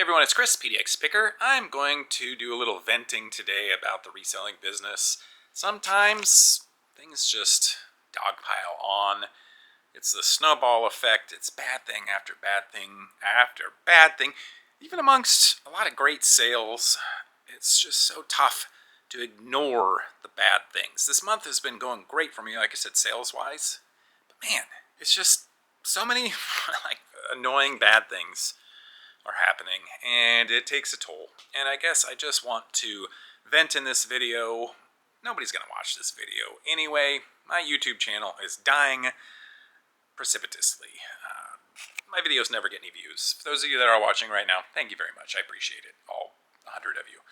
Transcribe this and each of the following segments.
Everyone, it's Chris, PDX Picker. I'm going to do a little venting today about the reselling business. Sometimes things just dogpile on. It's the snowball effect. It's bad thing after bad thing after bad thing. Even amongst a lot of great sales, it's just so tough to ignore the bad things. This month has been going great for me, like I said, sales-wise. But man, it's just so many like annoying bad things are happening, and it takes a toll. And I guess I just want to vent in this video. Nobody's gonna watch this video anyway. My YouTube channel is dying precipitously. My videos never get any views. For those of you that are watching right now, thank you very much. I appreciate it, all 100 of you.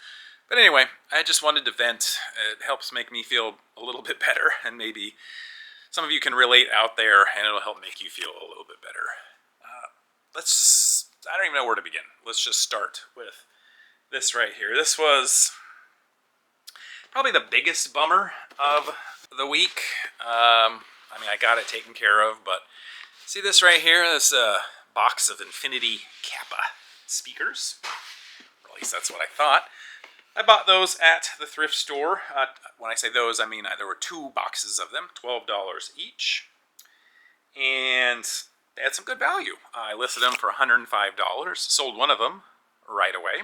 But anyway, I just wanted to vent. It helps make me feel a little bit better, and maybe some of you can relate out there, and it'll help make you feel a little bit better. I don't even know where to begin. Let's just start with this right here. This was probably the biggest bummer of the week. I mean, I got it taken care of, but see this right here? This box of Infinity Kappa speakers. Or at least that's what I thought. I bought those at the thrift store. When I say those, I mean there were 2 boxes of them, $12 each. And they had some good value. I listed them for $105, sold one of them right away,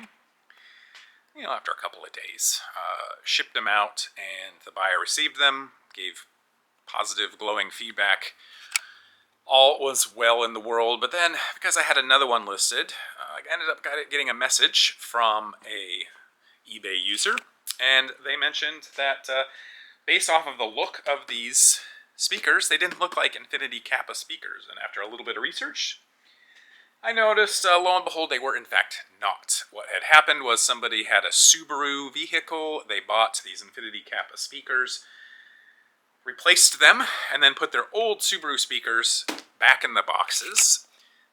after a couple of days. Shipped them out, and the buyer received them, gave positive, glowing feedback. All was well in the world, but then, because I had another one listed, I ended up getting a message from a eBay user, and they mentioned that based off of the look of these speakers, they didn't look like Infinity Kappa speakers, and after a little bit of research, I noticed, lo and behold, they were in fact not. What had happened was somebody had a Subaru vehicle, they bought these Infinity Kappa speakers, replaced them, and then put their old Subaru speakers back in the boxes.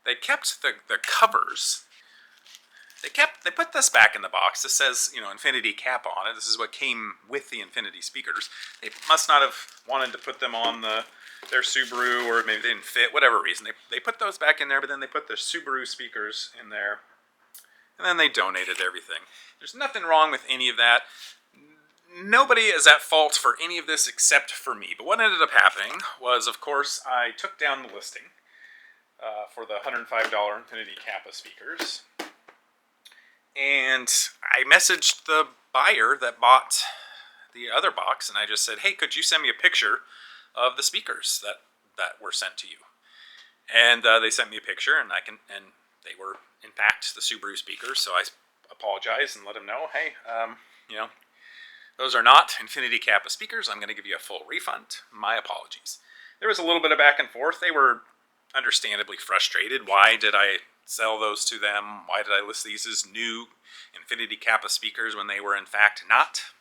They kept the covers. They put this back in the box. This says, Infinity Kappa on it. This is what came with the Infinity speakers. They must not have wanted to put them on their Subaru, or maybe they didn't fit, whatever reason. They put those back in there, but then they put their Subaru speakers in there, and then they donated everything. There's nothing wrong with any of that. Nobody is at fault for any of this except for me. But what ended up happening was, of course, I took down the listing for the $105 Infinity Kappa speakers. And I messaged the buyer that bought the other box, and I just said, hey, could you send me a picture of the speakers that were sent to you? And they sent me a picture, and they were, in fact, the Subaru speakers, so I apologized and let them know, hey, those are not Infinity Kappa speakers. I'm going to give you a full refund. My apologies. There was a little bit of back and forth. They were understandably frustrated. Why did I sell those to them? Why did I list these as new Infinity Kappa speakers when they were in fact not?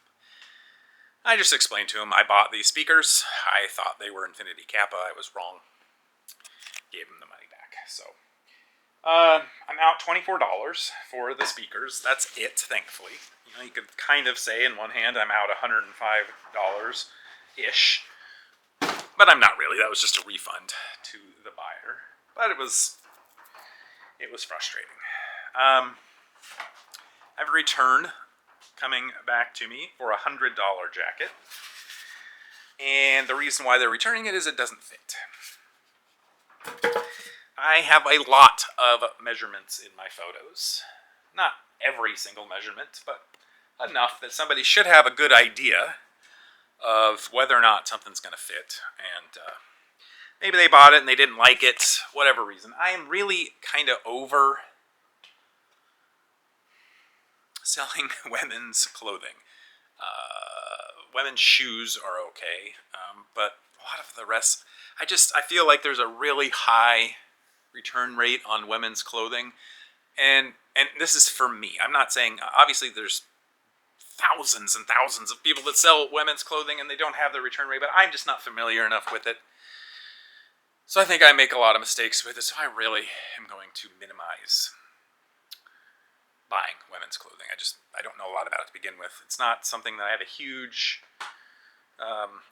I just explained to them I bought these speakers. I thought they were Infinity Kappa. I was wrong. Gave them the money back. So I'm out $24 for the speakers. That's it, thankfully. You could kind of say in one hand I'm out $105-ish. But I'm not really. That was just a refund to the buyer. But it was frustrating. I have a return coming back to me for a $100 jacket. And the reason why they're returning it is it doesn't fit. I have a lot of measurements in my photos. Not every single measurement, but enough that somebody should have a good idea of whether or not something's going to fit. And maybe they bought it and they didn't like it, whatever reason. I am really kind of over selling women's clothing. Women's shoes are okay, but a lot of the rest, I feel like there's a really high return rate on women's clothing. And this is for me. I'm not saying, obviously there's thousands and thousands of people that sell women's clothing and they don't have the return rate, but I'm just not familiar enough with it. So I think I make a lot of mistakes with it, so I really am going to minimize buying women's clothing. I don't know a lot about it to begin with. It's not something that I have a huge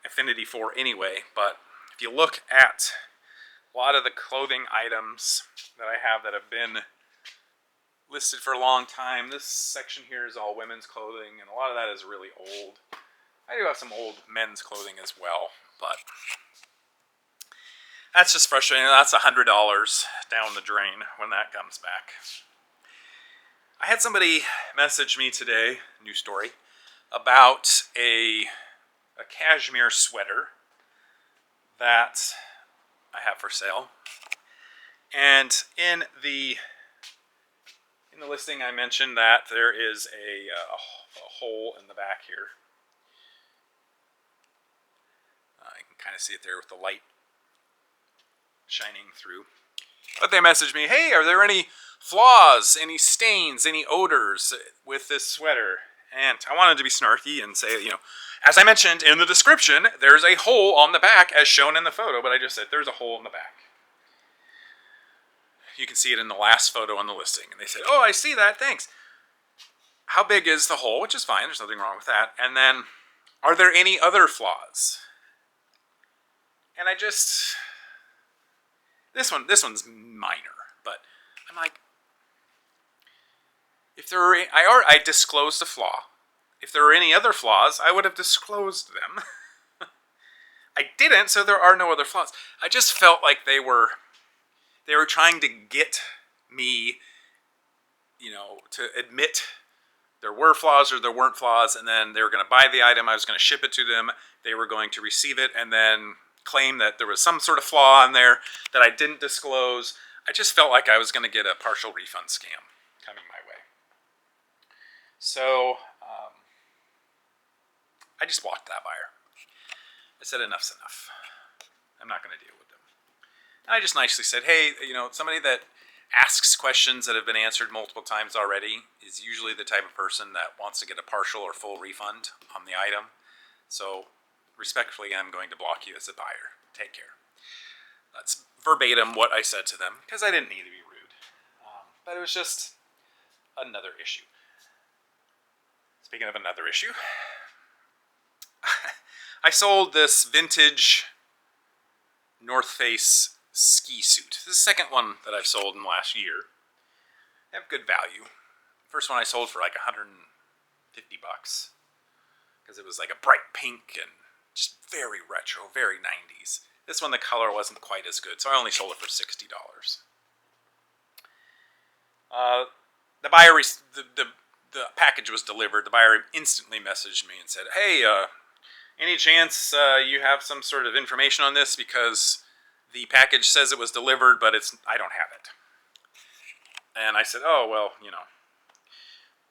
affinity for anyway, but if you look at a lot of the clothing items that I have that have been listed for a long time. This section here is all women's clothing, and a lot of that is really old. I do have some old men's clothing as well, but that's just frustrating. That's $100 down the drain when that comes back. I had somebody message me today, new story, about a cashmere sweater that I have for sale. And in the listing I mentioned that there is a hole in the back here. You can kind of see it there with the light shining through. But they messaged me, hey, are there any flaws, any stains, any odors with this sweater? And I wanted to be snarky and say, as I mentioned in the description, there's a hole on the back as shown in the photo, but I just said there's a hole in the back. You can see it in the last photo on the listing. And they said, oh, I see that, thanks. How big is the hole? Which is fine, there's nothing wrong with that. And then, are there any other flaws? And I just... This one's minor, but I'm like, if there are, I disclosed a flaw. If there were any other flaws, I would have disclosed them. I didn't, so there are no other flaws. I just felt like they were trying to get me, to admit there were flaws or there weren't flaws, and then they were going to buy the item, I was going to ship it to them, they were going to receive it, and then claim that there was some sort of flaw in there that I didn't disclose. I just felt like I was going to get a partial refund scam coming my way. So, I just blocked that buyer. I said enough's enough. I'm not going to deal with them. And I just nicely said, hey, somebody that asks questions that have been answered multiple times already is usually the type of person that wants to get a partial or full refund on the item. So, respectfully, I'm going to block you as a buyer. Take care. That's verbatim what I said to them, because I didn't need to be rude. But it was just another issue. Speaking of another issue, I sold this vintage North Face ski suit. This is the second one that I've sold in the last year. They have good value. First one I sold for like $150, because it was like a bright pink and just very retro, very 90s. This one, the color wasn't quite as good, so I only sold it for $60. The buyer, the package was delivered. The buyer instantly messaged me and said, hey, any chance you have some sort of information on this, because the package says it was delivered, but I don't have it. And I said, oh, well,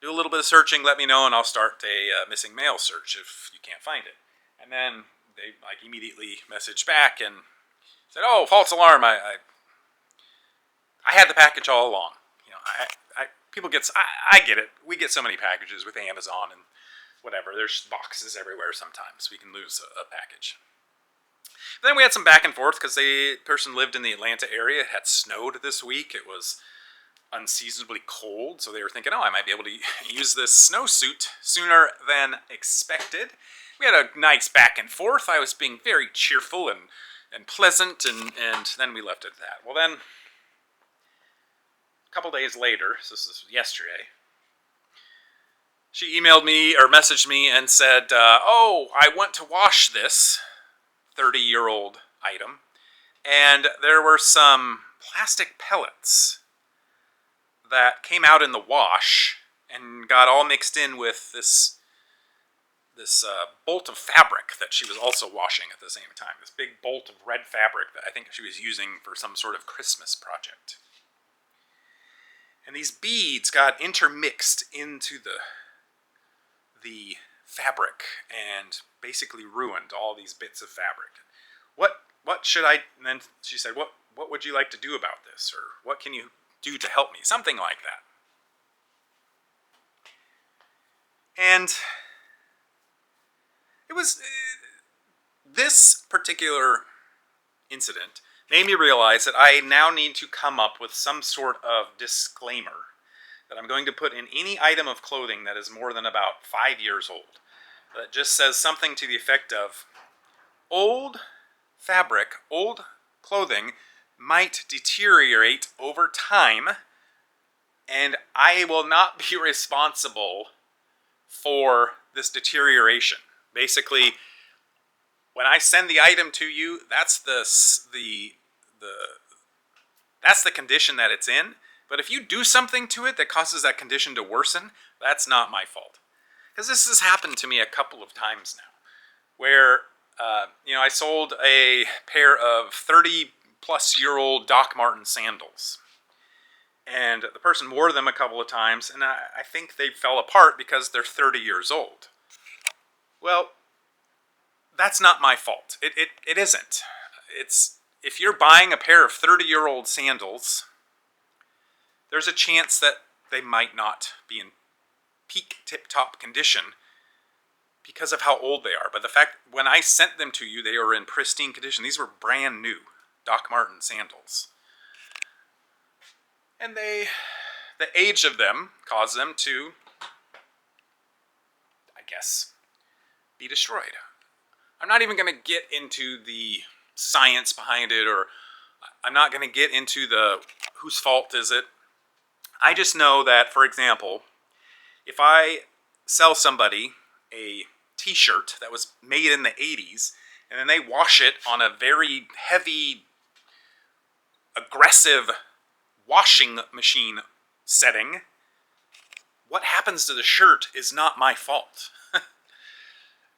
do a little bit of searching, let me know, and I'll start a missing mail search if you can't find it. And then they immediately messaged back and said, oh, false alarm, I had the package all along. I get it. We get so many packages with Amazon and whatever. There's boxes everywhere sometimes. We can lose a package. But then we had some back and forth because the person lived in the Atlanta area. It had snowed this week. It was unseasonably cold, so they were thinking, oh, I might be able to use this snowsuit sooner than expected. We had a nice back and forth. I was being very cheerful and pleasant, and then we left it at that. Well, then, a couple days later, so this is yesterday, she emailed me or messaged me and said, oh, I went to wash this 30-year-old item, and there were some plastic pellets that came out in the wash and got all mixed in with this bolt of fabric that she was also washing at the same time. This big bolt of red fabric that I think she was using for some sort of Christmas project. And these beads got intermixed into the fabric and basically ruined all these bits of fabric. What should I... And then she said, what would you like to do about this? Or what can you do to help me? Something like that. And it was... this particular incident made me realize that I now need to come up with some sort of disclaimer that I'm going to put in any item of clothing that is more than about 5 years old. That just says something to the effect of, old fabric, old clothing might deteriorate over time, And I will not be responsible for this deterioration. Basically, when I send the item to you, that's that's the condition that it's in. But if you do something to it that causes that condition to worsen, that's not my fault. Because this has happened to me a couple of times now, where I sold a pair of 30-plus-year-old Doc Marten sandals. And the person wore them a couple of times, and I think they fell apart because they're 30 years old. Well, that's not my fault. It isn't. If you're buying a pair of 30-year-old sandals, there's a chance that they might not be in peak tip-top condition because of how old they are. But the fact, when I sent them to you, they were in pristine condition. These were brand new Doc Marten sandals. And the age of them caused them to, I guess, be destroyed. I'm not even going to get into the science behind it, or I'm not going to get into the whose fault is it. I just know that, for example, if I sell somebody a t-shirt that was made in the 80s, and then they wash it on a very heavy, aggressive washing machine setting, what happens to the shirt is not my fault.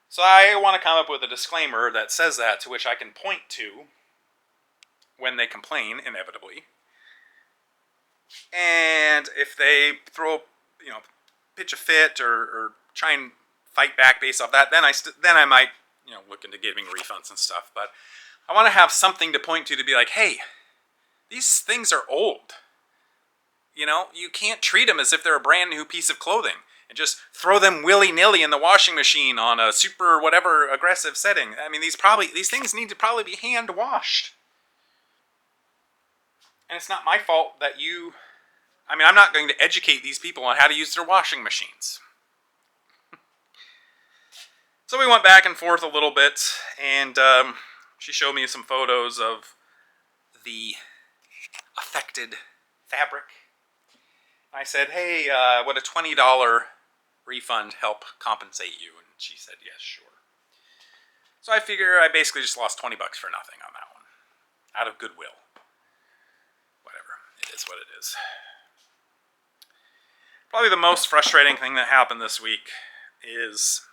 So I want to come up with a disclaimer that says that, to which I can point to when they complain, inevitably. And if they pitch a fit or try and fight back based off that, then I might, look into giving refunds and stuff. But I want to have something to point to be like, hey, these things are old. You can't treat them as if they're a brand new piece of clothing and just throw them willy-nilly in the washing machine on a super whatever aggressive setting. I mean, these things need to probably be hand washed. And it's not my fault that I'm not going to educate these people on how to use their washing machines. So we went back and forth a little bit, and she showed me some photos of the affected fabric. I said, hey, would a $20 refund help compensate you? And she said, yes, sure. So I figure I basically just lost $20 for nothing on that one, out of goodwill. Whatever, it is what it is. Probably the most frustrating thing that happened this week is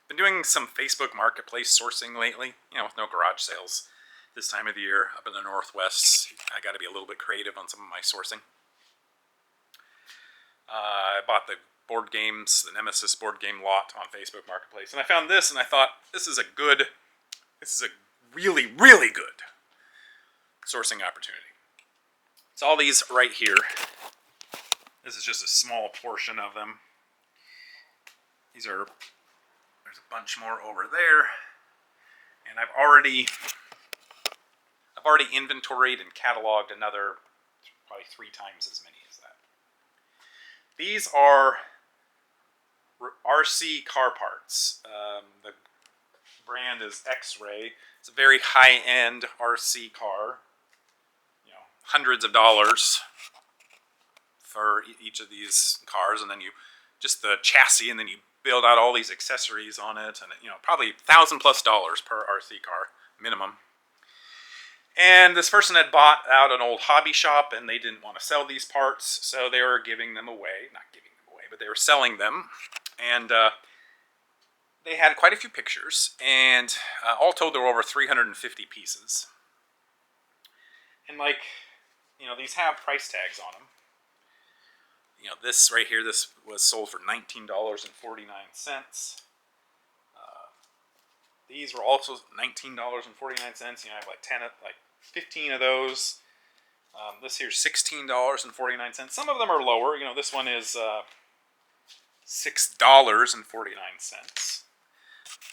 I've been doing some Facebook Marketplace sourcing lately, with no garage sales this time of the year up in the Northwest. I got to be a little bit creative on some of my sourcing. I bought the board games, the Nemesis board game lot on Facebook Marketplace, and I found this, and I thought, this is a really, really good sourcing opportunity. It's all these right here. This is just a small portion of them. There's a bunch more over there, and I've already inventoried and cataloged another probably 3 times as many as that. These are RC car parts. The brand is X-Ray. It's a very high-end RC car. Hundreds of dollars for each of these cars, and then just the chassis, and then you build out all these accessories on it, and probably $1,000+ per RC car minimum. And this person had bought out an old hobby shop, and they didn't want to sell these parts, so they were giving them away. Not giving them away, but they were selling them. And they had quite a few pictures, and all told there were over 350 pieces. And these have price tags on them. This right here, this was sold for $19.49. These were also $19.49. I have 15 of those. This here's $16.49. Some of them are lower. This one is $6.49.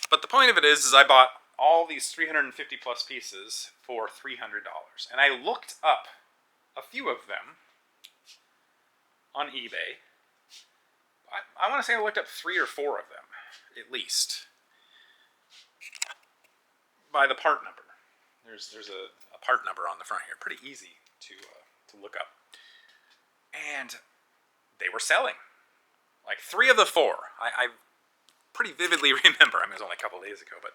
But the point of it is I bought all these 350 plus pieces for $300. And I looked up a few of them on eBay. I want to say I looked up 3 or 4 of them, at least, by the part number. There's a part number on the front here. Pretty easy to look up. And they were selling. Like 3 of the 4. I pretty vividly remember, I mean, it was only a couple of days ago, but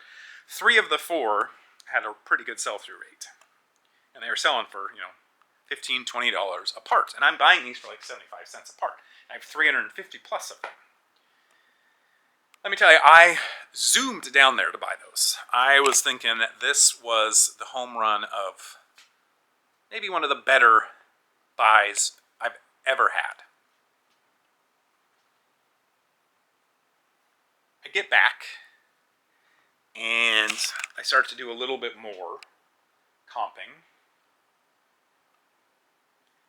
3 of the 4 had a pretty good sell-through rate. And they were selling for, $15, $20 a part. And I'm buying these for like 75 cents a part. I have 350 plus of them. Let me tell you, I zoomed down there to buy those. I was thinking that this was the home run of maybe one of the better buys I've ever had. I get back, and I start to do a little bit more comping.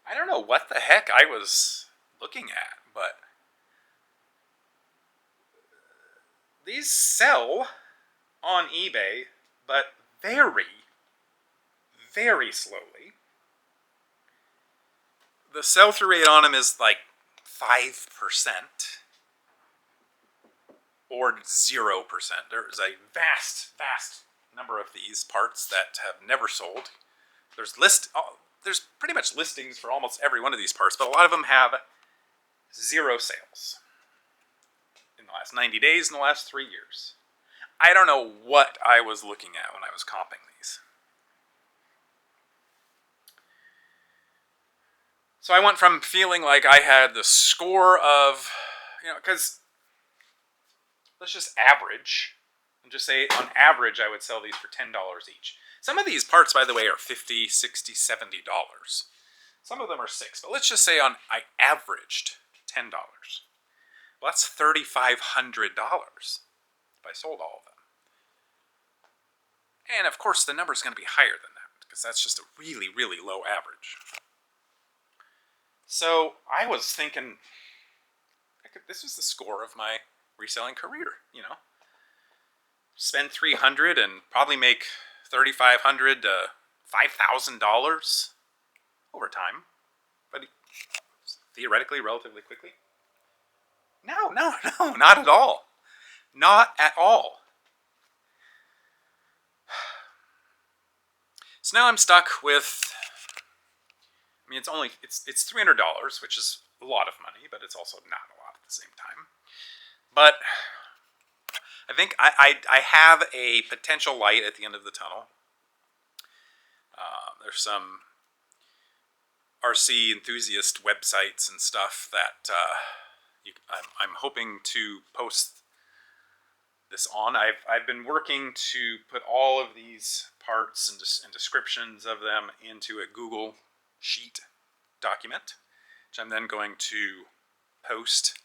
I don't know what the heck I was looking at, but these sell on eBay, but very, very slowly. The sell-through rate on them is like 5% or 0%. There's a vast, vast number of these parts that have never sold. There's pretty much listings for almost every one of these parts, but a lot of them have 0 sales in the last 90 days, in the last 3 years. I don't know what I was looking at when I was comping these. So I went from feeling like I had the score of, because let's just average, and just say on average I would sell these for $10 each. Some of these parts, by the way, are $50, $60, $70. Some of them are $6, but let's just say I averaged $10. Well, that's $3,500 if I sold all of them. And of course, the number is going to be higher than that because that's just a really, really low average. So I was thinking, this was the score of my reselling career. Spend $300 and probably make $3,500 to $5,000 over time, but theoretically, relatively quickly. No, not at all. Not at all. So now I'm stuck with, it's $300, which is a lot of money, but it's also not a lot at the same time. But I think I have a potential light at the end of the tunnel. There's some RC enthusiast websites and stuff that I'm hoping to post this on. I've been working to put all of these parts and descriptions of them into a Google Sheet document, which I'm then going to post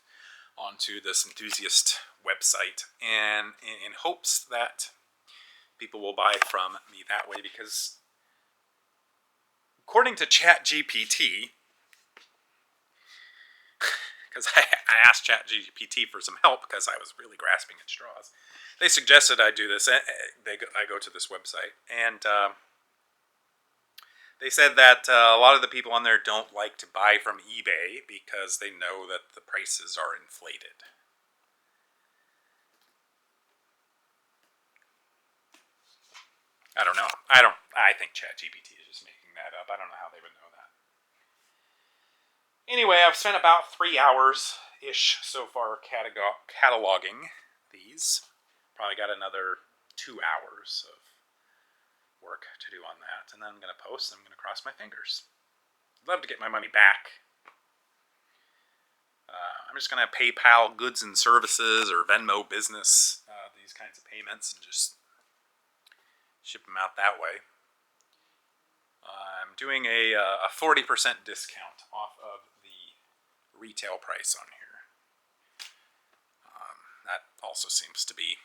onto this enthusiast website, and in hopes that people will buy from me that way, because according to ChatGPT, because I asked ChatGPT for some help because I was really grasping at straws. They suggested I do this. I go to this website, and they said that a lot of the people on there don't like to buy from eBay because they know that the prices are inflated. I don't know. I think ChatGPT is just making that up. I don't know how they would know that. Anyway, I've spent about 3 hours-ish so far cataloging these. Probably got another 2 hours of work to do on that. And then I'm going to post, and I'm going to cross my fingers. I'd love to get my money back. I'm just going to PayPal goods and services or Venmo business these kinds of payments and just ship them out that way. I'm doing a 40% discount off of the retail price on here. That also seems to be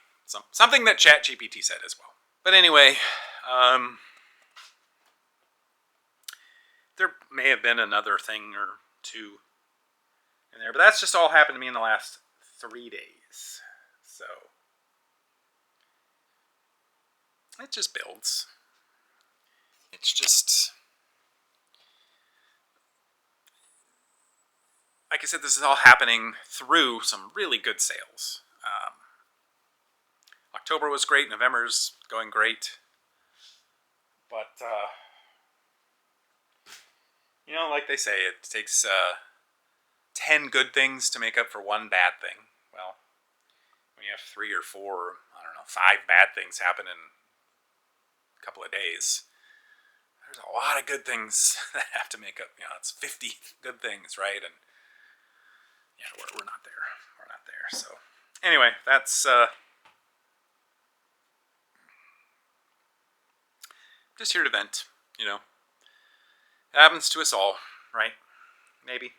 something that ChatGPT said as well. But anyway, there may have been another thing or two in there, but that's just all happened to me in the last 3 days. So it just builds. It's just, like I said, this is all happening through some really good sales. October was great. November's going great. But, like they say, it takes 10 good things to make up for one bad thing. Well, when you have 3 or 4, I don't know, 5 bad things happen in a couple of days, there's a lot of good things that have to make up. It's 50 good things, right? And yeah, we're not there. We're not there. So anyway, that's just here to vent. It happens to us all, right? Maybe.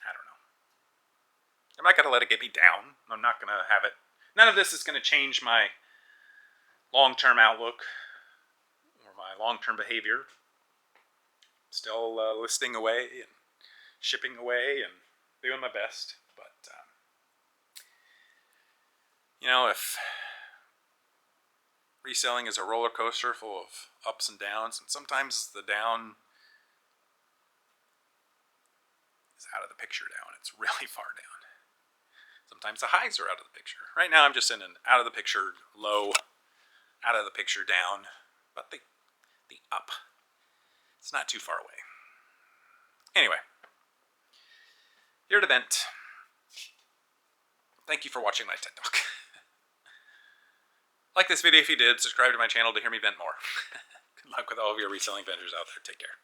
I don't know. I'm not going to let it get me down. I'm not going to have it. None of this is going to change my long-term outlook or my long-term behavior. Still listing away and shipping away and doing my best. But, if reselling is a roller coaster full of ups and downs, and sometimes the down is out of the picture down. It's really far down. Sometimes the highs are out of the picture. Right now I'm just in an out of the picture low, out of the picture down, but the up, it's not too far away. Anyway, here to vent. Thank you for watching my TED Talk. Like this video if you did, subscribe to my channel to hear me vent more. Good luck with all of your reselling ventures out there. Take care.